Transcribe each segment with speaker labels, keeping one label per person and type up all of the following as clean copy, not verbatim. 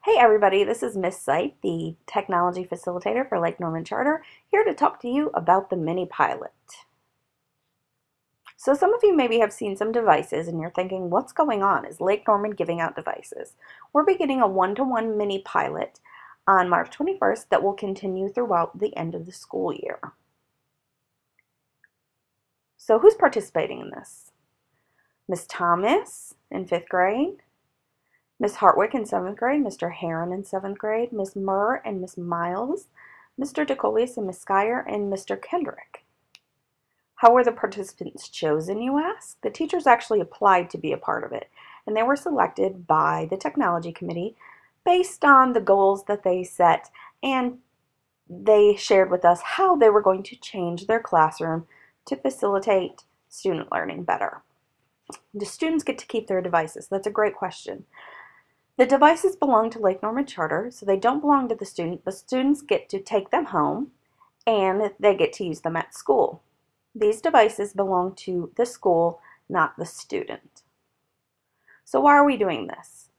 Speaker 1: Hey everybody, this is Miss Sight, the technology facilitator for Lake Norman Charter, here to talk to you about the mini pilot. So some of you maybe have seen some devices and you're thinking, what's going on? Is Lake Norman giving out devices? We're beginning a one-to-one mini pilot on March 21st that will continue throughout the end of the school year. So who's participating in this? Miss Thomas in 5th grade, Miss Hartwick in 7th grade, Mr. Heron in 7th grade, Miss Murr and Miss Miles, Mr. DeColius and Miss Skyer, and Mr. Kendrick. How were the participants chosen, you ask? The teachers actually applied to be a part of it, and they were selected by the technology committee based on the goals that they set, and they shared with us how they were going to change their classroom to facilitate student learning better. Do students get to keep their devices? That's a great question. The devices belong to Lake Norman Charter, so they don't belong to the student. The students get to take them home and they get to use them at school. These devices belong to the school, not the student. So why are we doing this?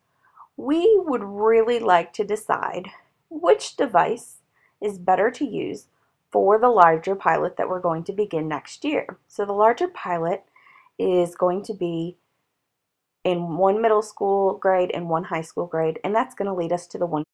Speaker 1: We would really like to decide which device is better to use for the larger pilot that we're going to begin next year. So the larger pilot is going to be in one middle school grade and one high school grade, and that's going to lead us to the one